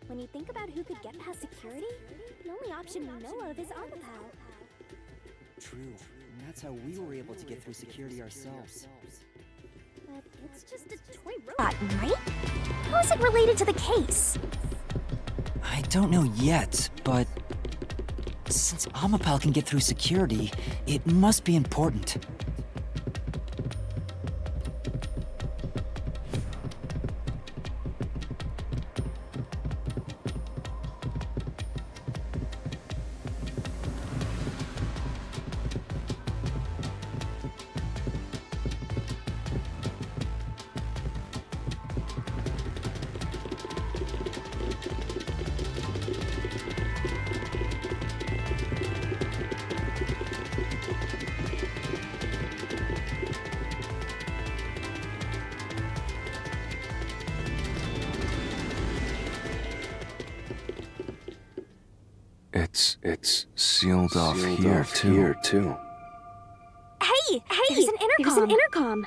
When you think about who could get past security, the only option we know of is Amapal. True. And that's how we were able to get through security ourselves. But it's just a toy robot, right? How is it related to the case? I don't know yet, but since Amapal can get through security, it must be important. It's sealed off here too. Hey! There's an intercom!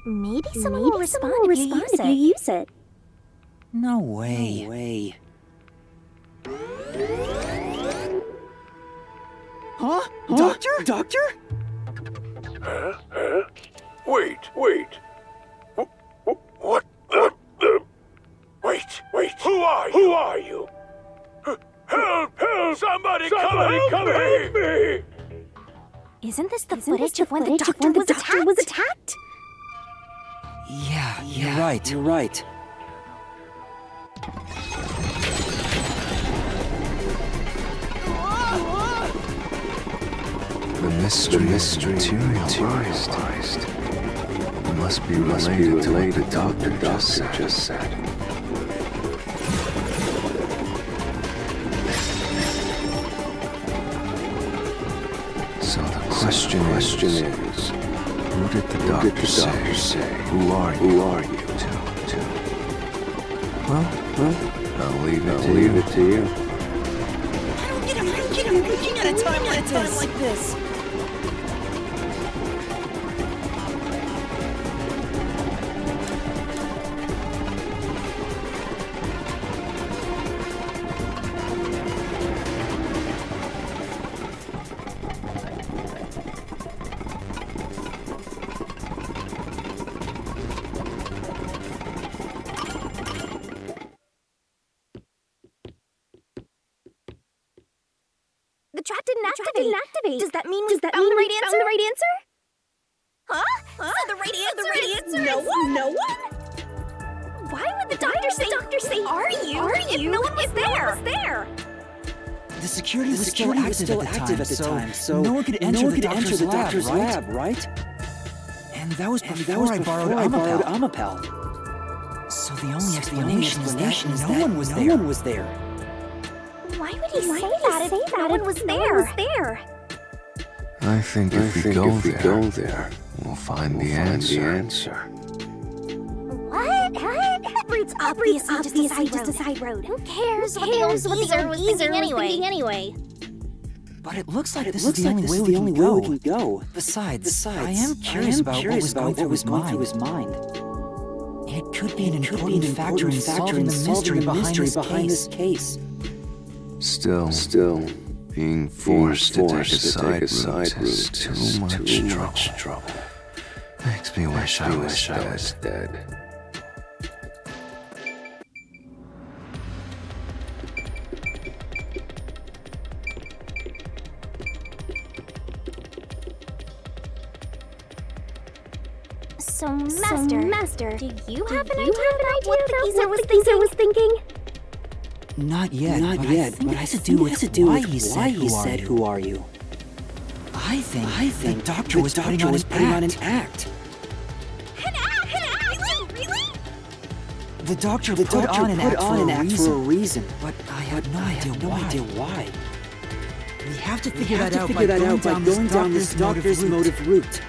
Maybe someone will respond if you use it. No way. Huh? Doctor? Huh? Wait. What the? Wait. Who are you? Help! Somebody come help me! Isn't this the footage of when the doctor was attacked? Yeah, you're right. The mystery materialized. Must be related to what the doctor just said. So the question is, who did the doctor say? Who are you? To? Well, I'll leave it to you. I don't get him looking at a time like this. The trap didn't activate. Does that mean we found the right answer? Huh? So the right answer is no one? Why would the doctor say, are you, if no one was there? The security was still active at the time, so no one could enter the doctor's lab, right? And that was before I borrowed Amapal. So the only explanation is that no one was there. Why would he say that if no one was there? I think if we go there, we'll find the answer. What? That route's obviously just a side road. Who cares what the old geezer was thinking anyway? But it looks like this is the only way we can go. Besides, I am curious about what was going through his mind. It could be an important factor in solving the mystery behind this case. Still, being forced to take a side route is too much trouble. Makes me wish I was dead. So, Master, do you have an idea about what the geezer was thinking? Not yet, but it has to do with why he said, who are you? I think the doctor was putting on an act. An act? Really? The doctor put on an act for a reason, but I had no idea why. We have to figure that out by going down this doctor's motive route.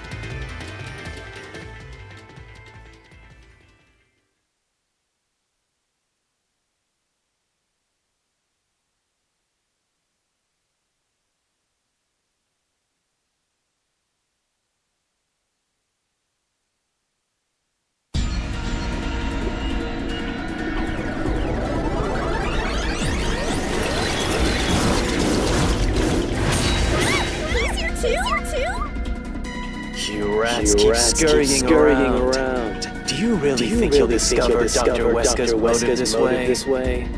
rats keep scurrying around. Do you really think you'll discover Dr. Weska's motive this way?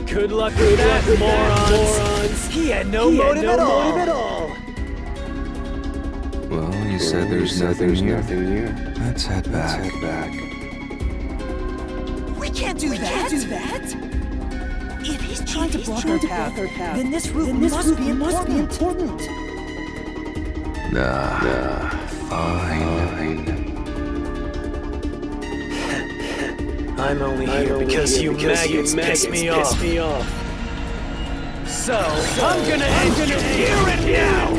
Good luck with that, morons! He had no motive at all! Well, you said there's nothing here. Let's head back. We can't do that! If he's trying to block our path, then this route must be important. Nah, fine. I'm only here because you maggots piss me off. So, I'm gonna end you here and now!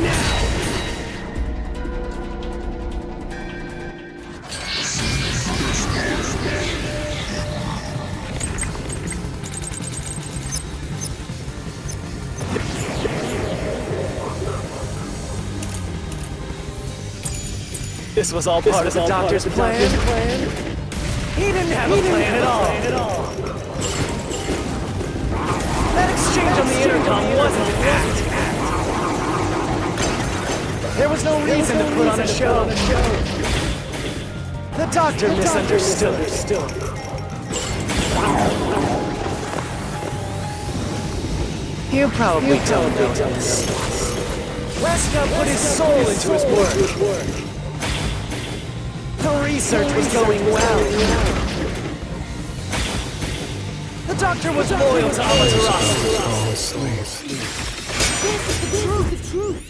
This was all part of the doctor's plan. He didn't have a plan at all. That exchange on the intercom wasn't an act. There was no reason to put on a show. The doctor misunderstood. You probably don't know this. Weska put his soul into his work. The research was going well. The doctor was loyal to Amaterasu. Fall asleep. The truth.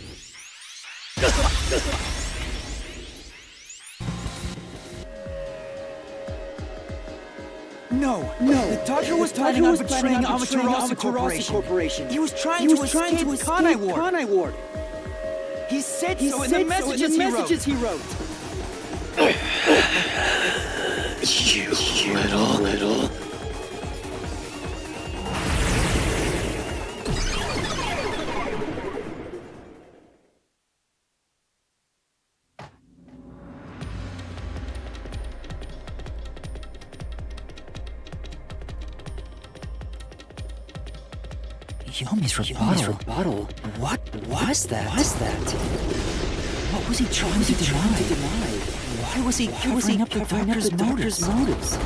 No. The doctor was planning on betraying Amaterasu Corporation. He was trying to escape Kanai Ward. He said so in the messages he wrote. You little. Yomi's rebuttal. What was that? What was he trying to deny? Why was he covering up the doctor's motives?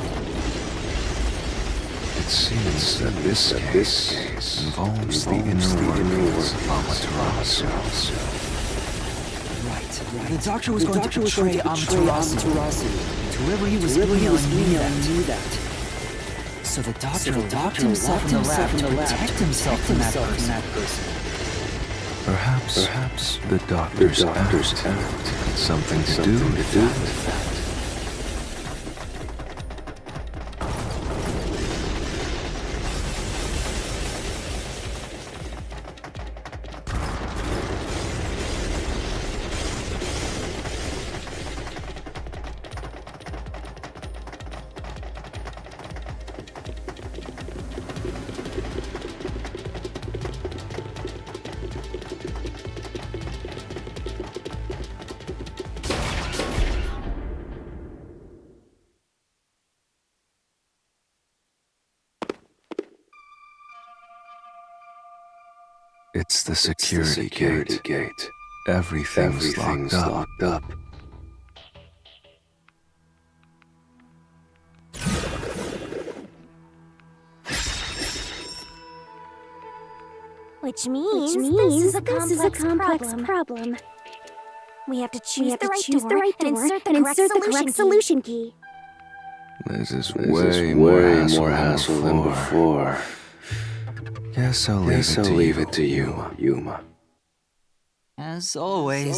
It seems that this case involves the inner workings of Amaterasu. Right. The doctor was going to betray Amaterasu. And whoever he was emailing knew that. So the doctor locked himself in the lab to protect himself from that person. Perhaps the doctor's act had something to do with that. It's the security gate. Everything's locked up. Which means this is a complex problem. We have to choose the right door and insert the correct solution key. This is way more hassle than before. Guess I'll leave it to you, Yuma. As always.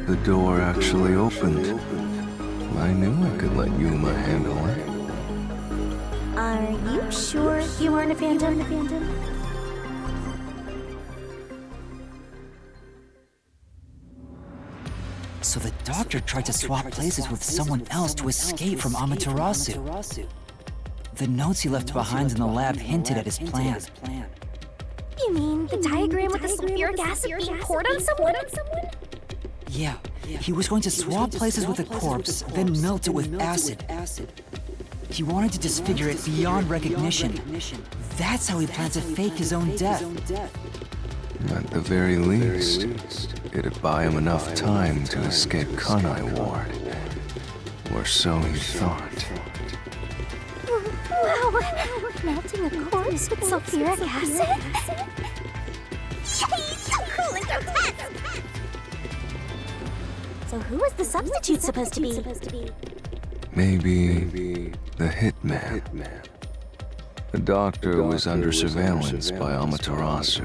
The door actually opened. I knew I could let Yuma handle it. Are you sure you weren't a phantom? So the doctor tried to swap places with someone else to escape from Amaterasu. The notes he left behind in the lab hinted at his plan. You mean the diagram with the sulfuric acid being poured on someone? Yeah, he was going to swap places with the corpse, then melt it with acid. He wanted to disfigure it beyond recognition. That's how he planned to fake his own death. At the very least, it'd buy him enough time to escape Kanai Ward. Or so he thought. Wow! Melting a corpse with sulfuric acid? Yay! So cool and grotesque! So who was the substitute supposed to be? Maybe the hitman. The doctor was under surveillance by Amaterasu,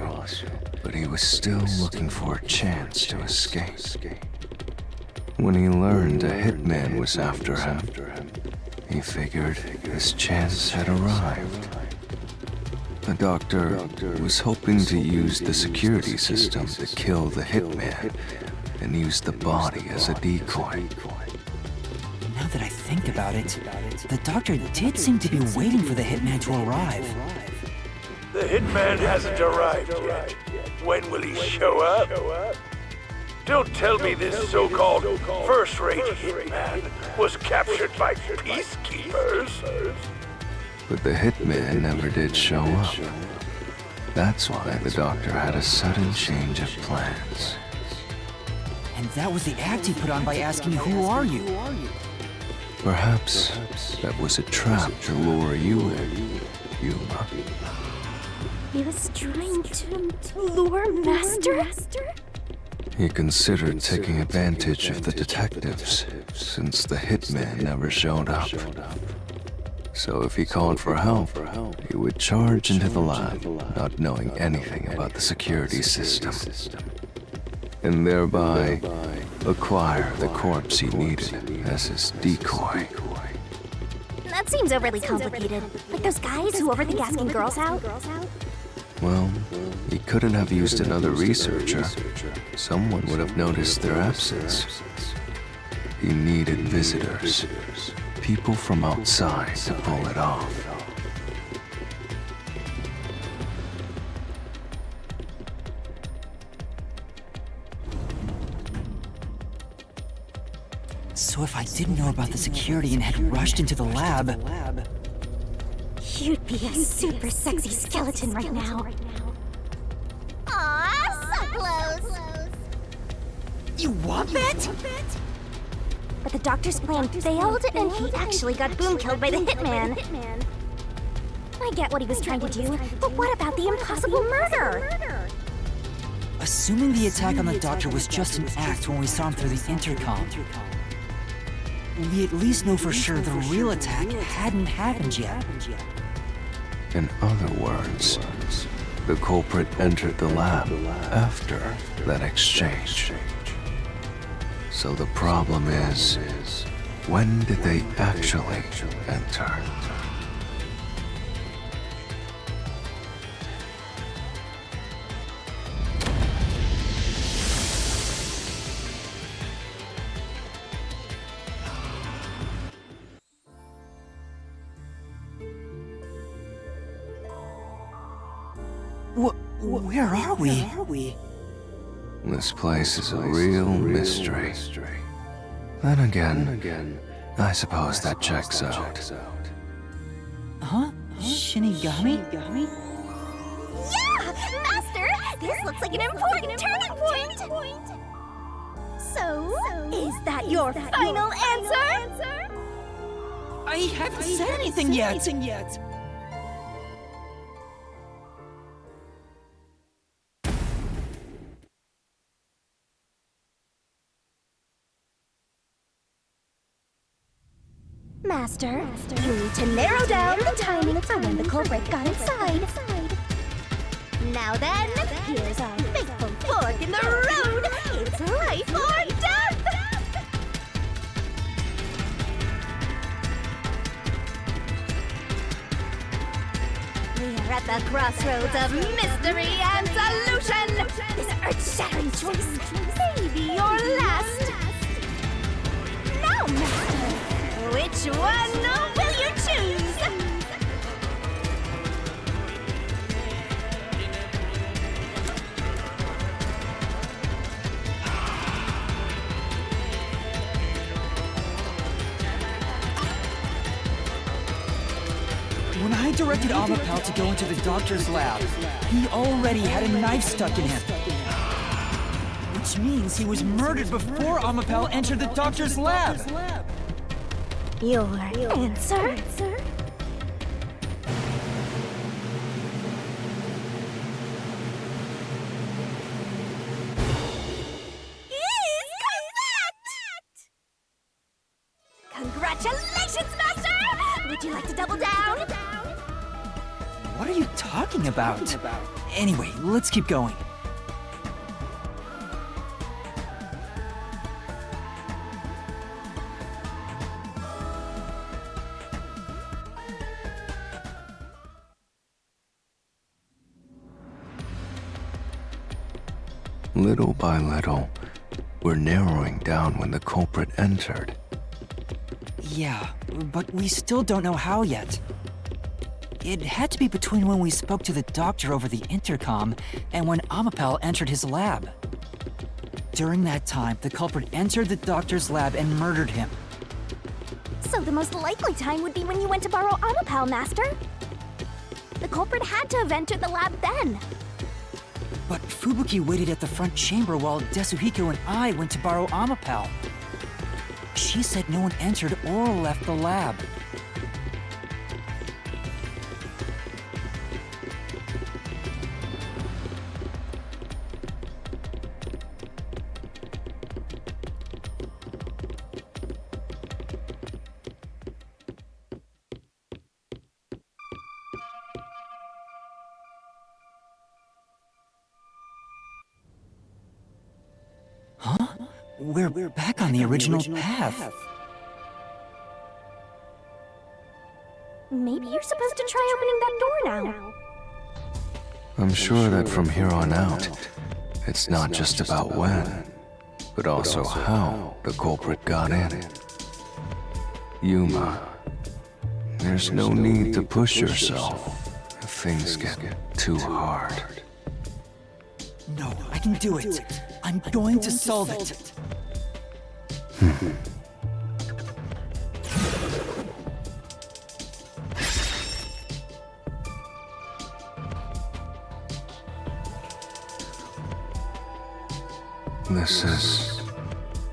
but he was still looking for a chance to escape. When he learned a hitman was after him, he figured his chance had arrived. The doctor was hoping to use the security system to kill the hitman and use the body as a decoy. Now that I think about it, the doctor did seem to be waiting for the hitman to arrive. The hitman hasn't arrived yet. When will he show up? Don't tell me this so-called first-rate hitman was captured by peacekeepers. But the hitman never did show up. That's why the doctor had a sudden change of plans. And that was the act he put on by asking, "Who are you?" Perhaps that was a trap to lure you in, Yuma. He was trying to lure Master? He considered taking advantage of the detectives, since the hitman never showed up. So if he called for help, he would charge into the lab, not knowing anything about the security system, and thereby acquire the corpse he needed as his decoy. That seems overly complicated. Like those guys who overthink asking girls out? Well, he couldn't have used another researcher. Someone would have noticed their absence. He needed visitors, people from outside to pull it off. So if I didn't know about the security and had rushed into the lab... You'd be a super sexy skeleton right now. Aw, so close. You want that? But the doctor's plan failed, and he actually got boom killed by the hitman. I get what he was trying to do, but what about the impossible murder? Assuming the attack on the doctor was just an act when we saw him through the intercom, we at least know for sure the real attack hadn't happened yet. In other words, the culprit entered the lab after that exchange. So the problem is, when did they actually enter? Where are we? This place is a real mystery. Then again, I suppose that checks out. Huh? Shinigami? Yeah! Master! This looks like an important turning point! So, is that your final answer? I haven't said anything yet. Master, you need to narrow down the timing for when the culprit got inside. Now then, here's our fateful fork in the road. It's life or death! We are at the crossroads of mystery and solution. This earth-shattering choice may be your last. When I directed Amapel to go into the doctor's lab, he already had a knife stuck in him. Which means he was murdered before Amapel entered the doctor's lab. Your answer? Is correct! Congratulations, Master! Would you like to double down? What are you talking about? Anyway, let's keep going. Little by little, we're narrowing down when the culprit entered. Yeah, but we still don't know how yet. It had to be between when we spoke to the doctor over the intercom and when Amapel entered his lab. During that time, the culprit entered the doctor's lab and murdered him. So the most likely time would be when you went to borrow Amapel, Master. The culprit had to have entered the lab then. But Fubuki waited at the front chamber while Desuhiko and I went to borrow Amapel. She said no one entered or left the lab. Huh? We're back on the original path. Maybe you're supposed to try opening that door now. I'm sure that from here on out, it's not just about when, but also how the culprit got in. Yuma, there's no need to push yourself if things get too hard. No, I can do it. I'm going to solve it. This is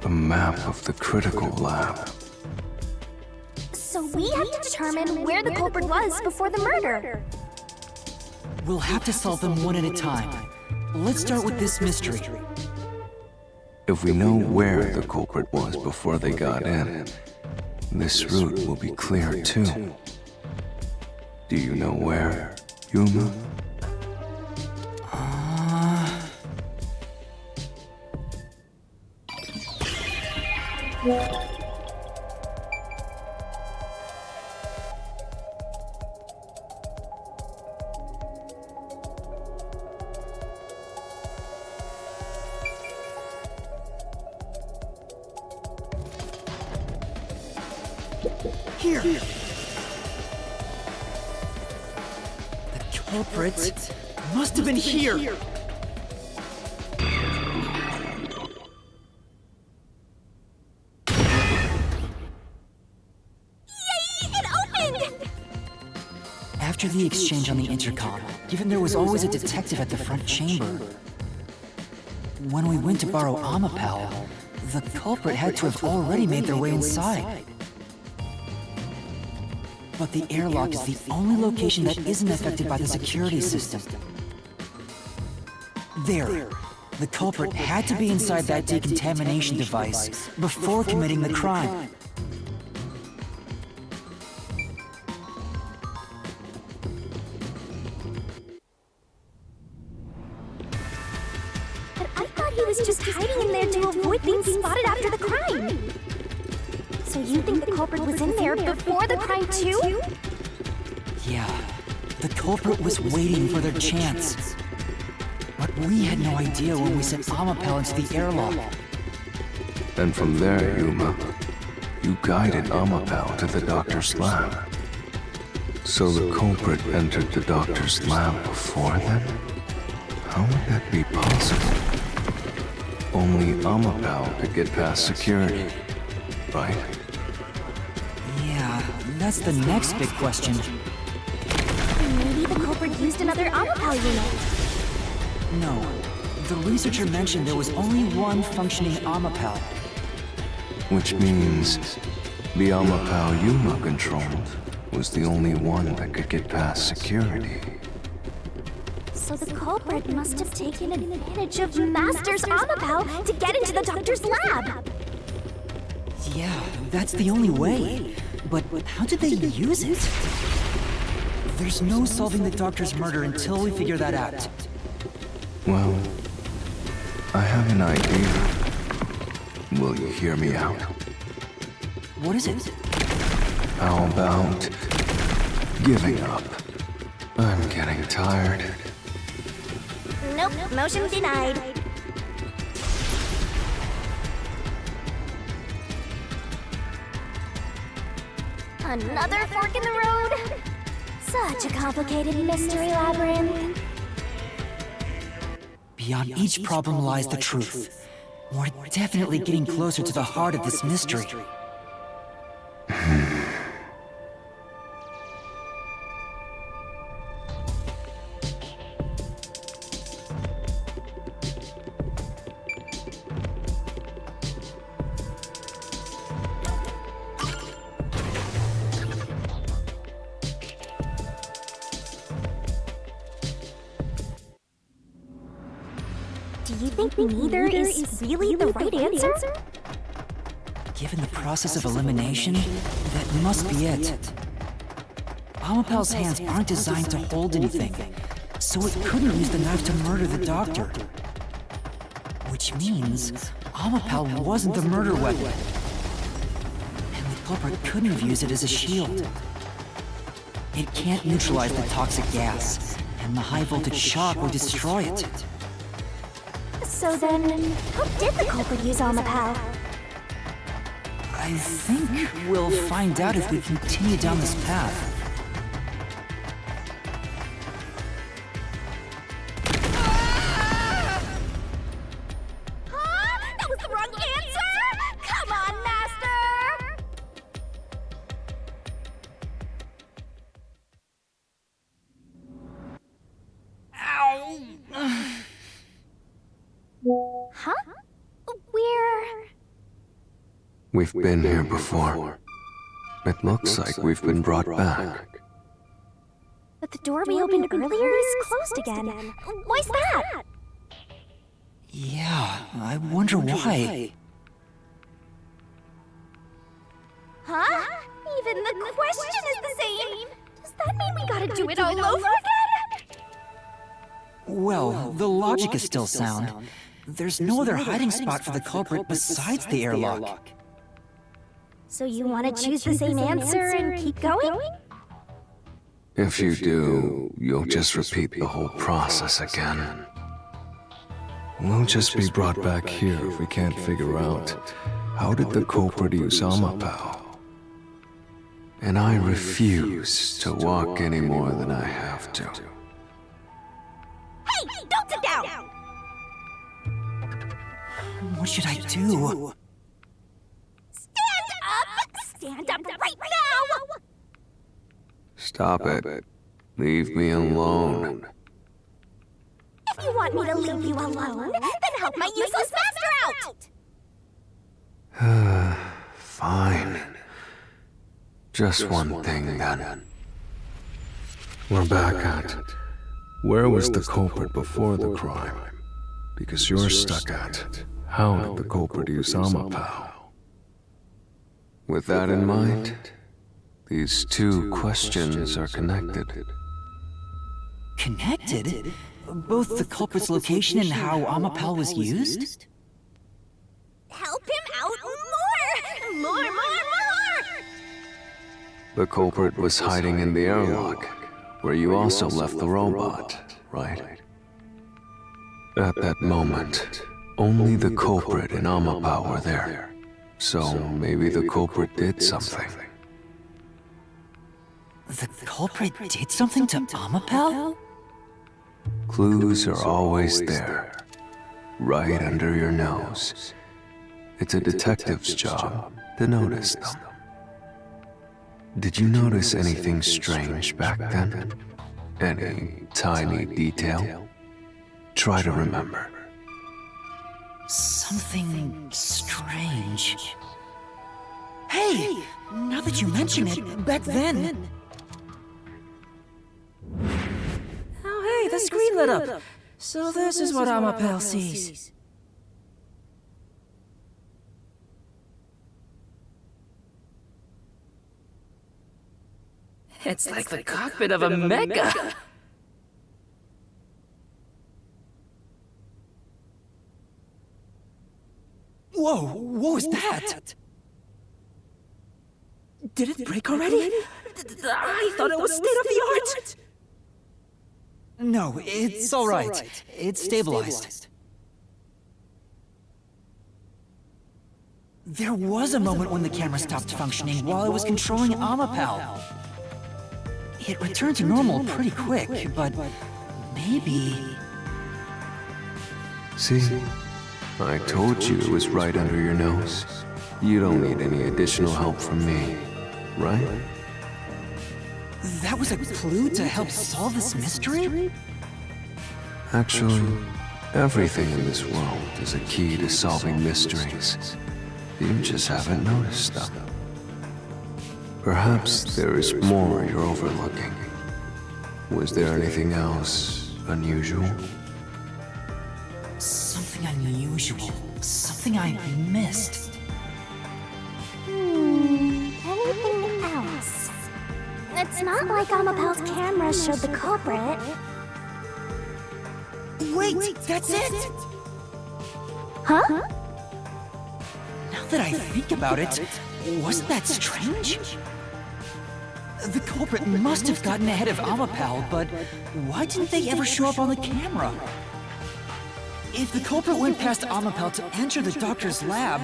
a map of the critical lab. So we have to determine where the culprit was before the murder. We'll have to solve them one at a time. Let's start with this mystery. If we know where the culprit was before they got in, this route will be clear too. Do you know where, Yuma? Here. The culprit must have been here. After the exchange on the intercom, given there was always a detective at the front chamber, when we went to borrow Amapel, the culprit had to have already made their way inside. But the airlock is the only location that isn't affected by the security system. There. The culprit had to be inside that decontamination device before committing the crime. But I thought he was just hiding in there to avoid being spotted after the crime. So you think the culprit was in there before the crime too? Yeah, the culprit was waiting for their chance. But we had no idea when we sent Amapel into the airlock. And from there, Yuma, you guided Amapel to the doctor's lab. So the culprit entered the doctor's lab before then? How would that be possible? Only Amapel could get past security, right? Yeah, that's the next big question. the culprit used another Amapal unit. No. The researcher mentioned there was only one functioning Amapal. Which means the Amapal Yuma controlled was the only one that could get past security. So the culprit must have taken advantage of Master's Amapal to get into the doctor's lab. Yeah, that's the only way. But how did they use it? There's no solving the doctor's murder until we figure that out. Well, I have an idea. Will you hear me out? What is it? How about giving up? I'm getting tired. Nope, motion denied. Another fork in the road? Such a complicated mystery labyrinth. Beyond each problem lies the truth. We're definitely getting closer to the heart of this mystery. Do you think neither is really the right answer? Given the process of elimination, that must be it. Amapal's hands aren't designed to hold anything, so it couldn't use the knife to murder the doctor. Which means Amapal wasn't the murder weapon. And the culprit couldn't have used it as a shield. It can't neutralize the toxic gas, and the high-voltage shock will destroy it. So then, how did the culprit use Amapal? I think we'll find out if we continue down this path. Huh? That was the wrong answer! Come on, Master! Huh? We've been here before. It looks like we've been brought back. But the door we opened earlier is closed again. Why's that? Yeah, I wonder why. Huh? Even the question is the same. Does that mean we gotta do it all over again? Well, the logic is still sound. There's no other hiding spot for the culprit besides the airlock. So you want to choose the same answer and keep going? If you do, you'll just repeat the whole process again. We'll just be brought back here if we can't figure out how did the culprit use Amapal. And I refuse to walk any more than I have to. Hey, don't sit down! What should I do? Stand up! Stand up right now! Stop it. Leave me alone. If you want me to leave you alone, then help my useless master out! Fine. Just one thing then. We're back at... Where was the culprit before the crime? Because you're stuck at... How did the culprit use Amapal? With that in mind, these two questions are connected. Connected? Both the culprit's location and how Amapal was used? Help him out more! More! The culprit was hiding in the airlock, where you also left the robot, right? At that moment, only the culprit and Amapal were there. So maybe the culprit did something. The culprit did something to Amapal? Clues are always there, right under your nose. It's a detective's job to notice them. Did you notice anything strange back then? Any tiny detail? Try to remember. Something strange. Hey! Now that you mention it, back then... Oh, hey, the screen lit up. So this is what Amapel sees. It's like the cockpit of a mecha. Whoa, what was that? Did it break already? I thought it was state-of-the-art. No, it's all right. It's stabilized. There was a moment when the camera stopped functioning while I was controlling Amapel. It returned to normal pretty quick, but maybe... See? I told you it was right under your nose. You don't need any additional help from me, right? That was a clue to help solve this mystery? Actually, everything in this world is a key to solving mysteries. You just haven't noticed them. Perhaps there is more you're overlooking. Was there anything else unusual? Something unusual. Something I missed. Anything else? It's not like Amapel's camera showed the culprit. Wait, that's it! Huh? Now that I think about it, wasn't that strange? The culprit must have gotten ahead of Amapel, but why didn't they ever show up on the camera? If the culprit went past Amapel to enter the doctor's lab,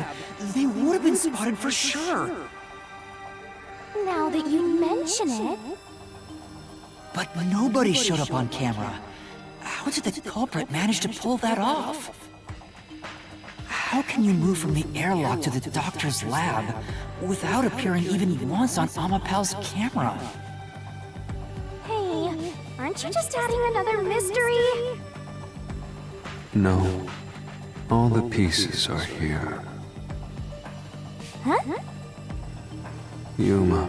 they would have been spotted for sure. Now that you mention it... But nobody showed up on camera. How did the culprit manage to pull that off? How can you move from the airlock to the doctor's lab without appearing even once on Amapel's camera? Hey, aren't you just adding another mystery? No. All the pieces are here. Huh? Yuma,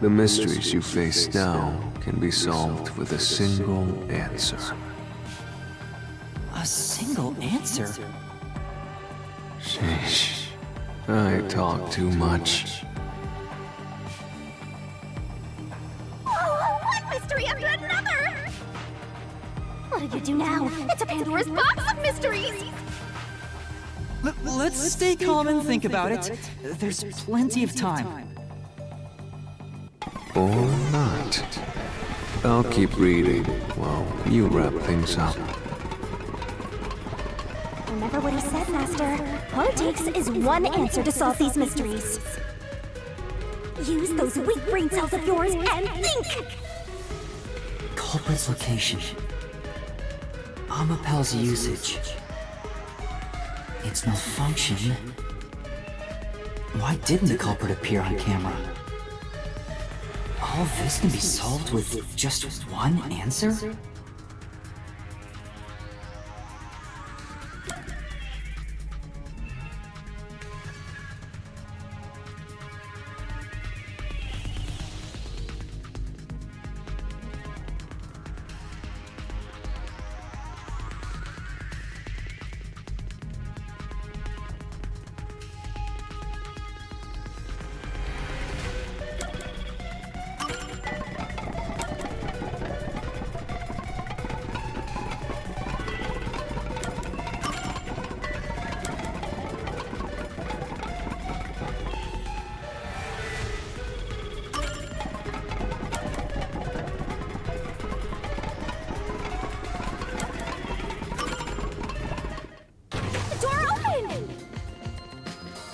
the mysteries you face now can be solved with a single answer. A single answer? Sheesh. I talk too much. Oh, one mystery after another! What do you do now? It's a Pandora's box of mysteries! Let's stay calm and think about it. There's plenty of time. Or not. I'll keep reading while you wrap things up. Remember what he said, Master. All it takes is one answer to solve these mysteries. Use those weak brain cells of yours and think! Culprit's location. Amapel's usage. Its malfunction. Why didn't the culprit appear on camera? All this can be solved with just one answer?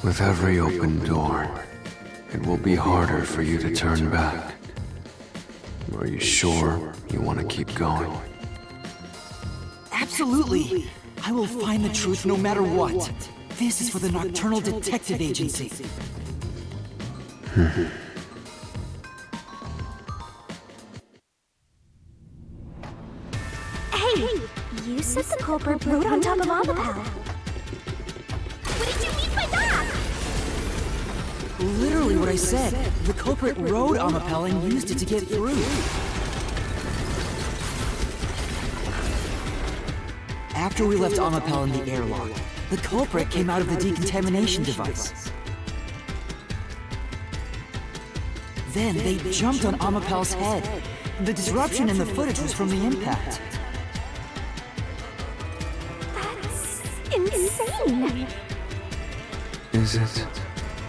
With every open door, it will be harder for you to turn back. Are you sure you want to keep going? Absolutely! I will find the truth no matter what. This is for the Nocturnal Detective Agency. You said the culprit rode on top of Amapel. What did you mean by that? Literally what I said. The culprit rode Amapel and used it to get through. After we left Amapel in the airlock, the culprit came out of the decontamination device. Then they jumped on Amapel's head. The disruption in the footage was from the impact. That's insane. Is it?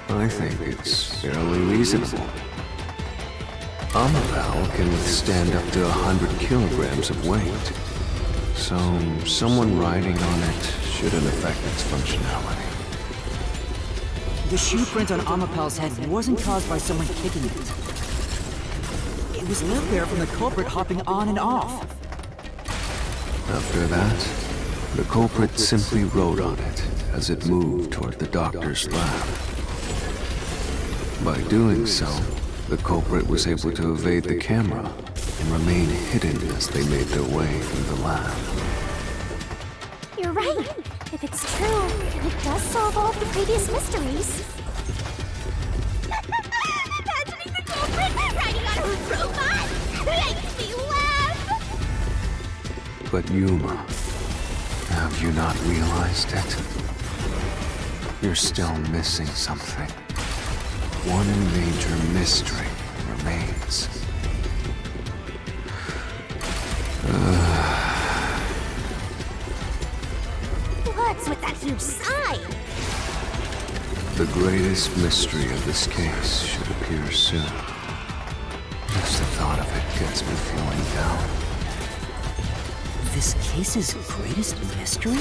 I think it's fairly reasonable. Amapel can withstand up to 100 kilograms of weight. So, someone riding on it shouldn't affect its functionality. The shoe print on Amapel's head wasn't caused by someone kicking it. It was left there from the culprit hopping on and off. After that, the culprit simply rode on it as it moved toward the doctor's lab. By doing so, the culprit was able to evade the camera and remain hidden as they made their way through the lab. You're right. If it's true, it does solve all of the previous mysteries. Imagining the culprit riding on a robot makes me laugh. But Yuma, have you not realized it? You're still missing something. One major mystery remains. What's with that huge sigh? The greatest mystery of this case should appear soon. Just the thought of it gets me feeling down. This case's greatest mystery?